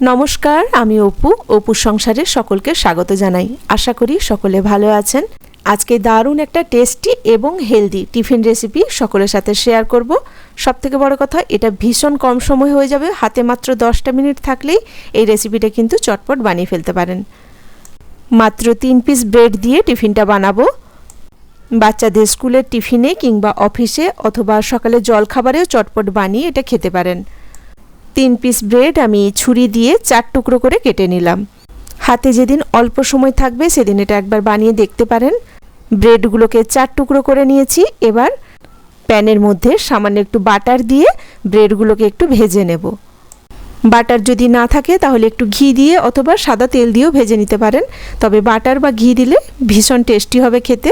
নমস্কার, আমি অপুর সংসারে সকলকে স্বাগত জানাই। আশা করি সকলে ভালো আছেন। আজকে দারুণ একটা টেস্টি এবং হেলদি টিফিন রেসিপি সকলের সাথে শেয়ার করব। সবথেকে বড় কথা, এটা ভীষণ কম সময় হয়ে যাবে। হাতে মাত্র 10টা মিনিট থাকলেই এই রেসিপিটা কিন্তু চটপট বানিয়ে ফেলতে পারেন। মাত্র 3 পিস ব্রেড দিয়ে টিফিনটা বানাবো। বাচ্চাদের স্কুলের টিফিনে কিংবা অফিসে অথবা সকালে জলখাবারেও চটপট বানিয়ে এটা খেতে পারেন। 3 পিস ব্রেড আমি ছুরি দিয়ে 4 টুকরো করে কেটে নিলাম। হাতে যেদিন অল্প সময় থাকবে সেদিন এটা একবার বানিয়ে দেখতে পারেন। ব্রেডগুলোকে 4 টুকরো করে নিয়েছি। এবার প্যানের মধ্যে সামান্য একটু বাটার দিয়ে ব্রেডগুলোকে একটু ভেজে নেব। বাটার যদি না থাকে তাহলে একটু ঘি দিয়ে অথবা সাদা তেল দিয়েও ভেজে নিতে পারেন, তবে বাটার বা ঘি দিলে ভীষণ টেস্টি হবে খেতে।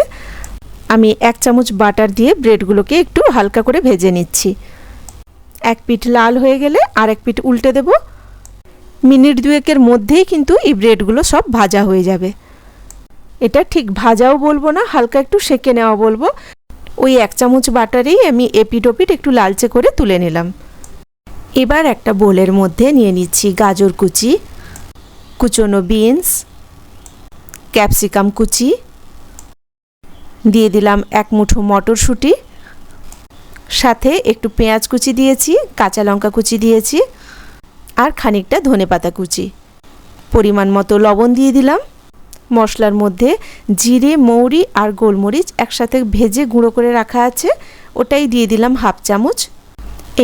আমি 1 চামচ বাটার দিয়ে ব্রেডগুলোকে একটু হালকা করে ভেজে নিচ্ছি। এক পিঠ লাল হয়ে গেলে আর এক পিঠ উল্টে দেব। মিনিট 2-এর মধ্যেই কিন্তু এই ব্রেডগুলো সব ভাজা হয়ে যাবে। এটা ঠিক ভাজাও বলবো না, হালকা একটু সেঁকে নেওয়া বলবো। ওই 1 চামচ বাটারেই আমি এপিঠ ওপিঠ একটু লালচে করে তুলে নিলাম। এবার একটা বোলের মধ্যে নিয়ে নিচ্ছি গাজর কুচি, কুচনো বিনস, ক্যাপসিকাম কুচি, দিয়ে দিলাম 1 মুঠো মটরশুঁটি, সাথে একটু পেঁয়াজ কুচি দিয়েছি, কাঁচা লঙ্কা কুচি দিয়েছি আর খানিকটা ধনেপাতা কুচি। পরিমাণ মতো লবণ দিয়ে দিলাম। মশলার মধ্যে জিরে, মৌরি আর গোলমরিচ একসাথে ভেজে গুঁড়ো করে রাখা আছে, ওটাই দিয়ে দিলাম 1/2 চামচ।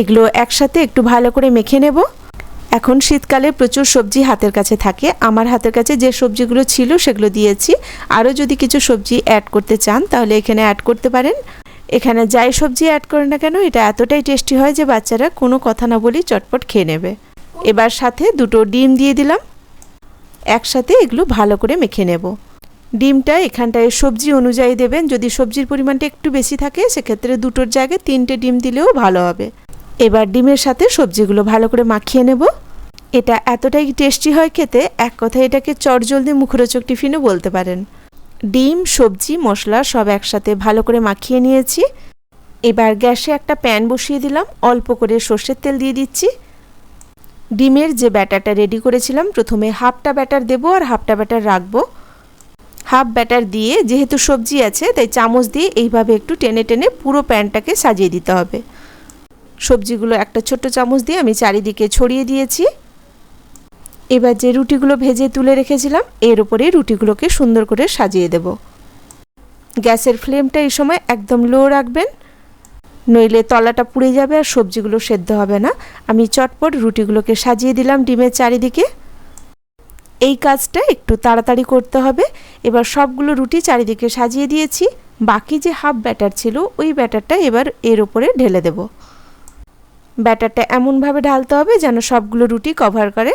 এগুলো একসাথে একটু ভালো করে মেখে নেব। এখন শীতকালে প্রচুর সবজি হাতের কাছে থাকে। আমার হাতের কাছে যে সবজিগুলো ছিল সেগুলো দিয়েছি। আরও যদি কিছু সবজি অ্যাড করতে চান তাহলে এখানে অ্যাড করতে পারেন। এখানে যাই সবজি অ্যাড করে না কেন এটা এতটাই টেস্টি হয় যে বাচ্চারা কোনো কথা না বলেই চটপট খেয়ে নেবে। এবার সাথে 2টো ডিম দিয়ে দিলাম। একসাথে এগুলো ভালো করে মেখে নেব। ডিমটা এখানটায় সবজি অনুযায়ী দেবেন। যদি সবজির পরিমাণটা একটু বেশি থাকে সেক্ষেত্রে 2টোর জায়গায় 3টে ডিম দিলেও ভালো হবে। এবার ডিমের সাথে সবজিগুলো ভালো করে মাখিয়ে নেব। এটা এতটাই টেস্টি হয় খেতে, এক কথায় এটাকে চটজলদি মুখরোচক টিফিনও বলতে পারেন। ডিম, সবজি, মশলা সব একসাথে ভালো করে মাখিয়ে নিয়েছি। এবার গ্যাসে একটা প্যান বসিয়ে দিলাম। অল্প করে সর্ষের তেল দিয়ে দিচ্ছি। ডিমের যে ব্যাটারটা রেডি করেছিলাম, প্রথমে হাফটা ব্যাটার দেবো আর হাফটা ব্যাটার রাখবো। হাফ ব্যাটার দিয়ে, যেহেতু সবজি আছে তাই চামচ দিয়ে এইভাবে একটু টেনে টেনে পুরো প্যানটাকে সাজিয়ে দিতে হবে। সবজিগুলো একটা ছোট্ট চামচ দিয়ে আমি চারিদিকে ছড়িয়ে দিয়েছি। এবার যে রুটিগুলো ভেজে তুলে রেখেছিলাম এর উপরে রুটিগুলোকে সুন্দর করে সাজিয়ে দেব। গ্যাসের ফ্লেমটা এই সময় একদম লো রাখবেন, নইলে তলাটা পুড়ে যাবে আর সবজিগুলো সেদ্ধ হবে না। আমি চটপট রুটিগুলোকে সাজিয়ে দিলাম ডিমের চারিদিকে। এই কাজটা একটু তাড়াতাড়ি করতে হবে। এবার সবগুলো রুটি চারিদিকে সাজিয়ে দিয়েছি। বাকি যে হাফ ব্যাটার ছিল ওই ব্যাটারটা এবার এর উপরে ঢেলে দেব। ব্যাটারটা এমনভাবে ঢালতে হবে যেন সবগুলো রুটি কভার করে।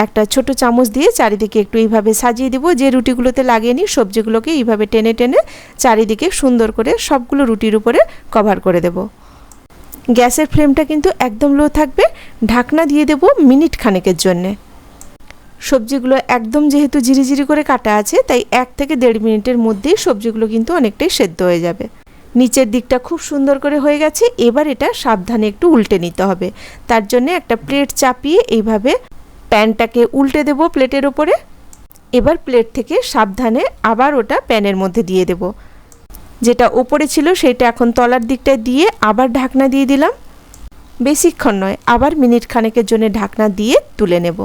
একটা ছোট চামচ দিয়ে চারিদিকে একটু এইভাবে সাজিয়ে দেব। যে রুটিগুলোতে লাগেনি সবজিগুলোকে এইভাবে টেনে টেনে চারিদিকে সুন্দর করে সবগুলো রুটির উপরে কভার করে দেব। গ্যাসের ফ্লেমটা কিন্তু একদম লো থাকবে। ঢাকনা দিয়ে দেব মিনিট খানেকের জন্যে। সবজিগুলো একদম যেহেতু ঝিরিঝিরি করে কাটা আছে তাই 1 থেকে 1.5 মিনিটের মধ্যেই সবজিগুলো কিন্তু অনেকটাই সেদ্ধ হয়ে যাবে। নিচের দিকটা খুব সুন্দর করে হয়ে গেছে। এবার এটা সাবধানে একটু উল্টে নিতে হবে। তার জন্য একটা প্লেট চাপিয়ে এইভাবে প্যানটাকে উল্টে দেব প্লেটের ওপরে। এবার প্লেট থেকে সাবধানে আবার ওটা প্যানের মধ্যে দিয়ে দেব। যেটা ওপরে ছিল সেটা এখন তলার দিকটায় দিয়ে আবার ঢাকনা দিয়ে দিলাম। বেশিক্ষণ নয়, আবার মিনিট খানেকের জন্য ঢাকনা দিয়ে তুলে নেব।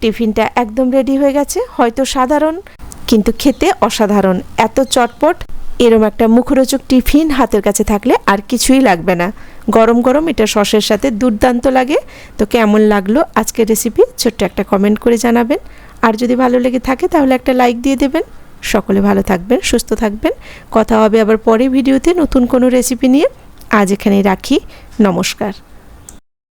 টিফিনটা একদম রেডি হয়ে গেছে। হয়তো সাধারণ, কিন্তু খেতে অসাধারণ। এত চটপট এরম একটা মুখরোচক টিফিন হাতের কাছে থাকলে আর কিছুই লাগবে না। গরম গরম এটা সসের সাথে দুর্দান্ত লাগে। তো কেমন লাগলো আজকের রেসিপি ছোট্ট একটা কমেন্ট করে জানাবেন। আর যদি ভালো লেগে থাকে তাহলে একটা লাইক দিয়ে দেবেন। সকলে ভালো থাকবেন, সুস্থ থাকবেন। কথা হবে আবার পরে ভিডিওতে নতুন কোনো রেসিপি নিয়ে। আজ এখানেই রাখি। নমস্কার।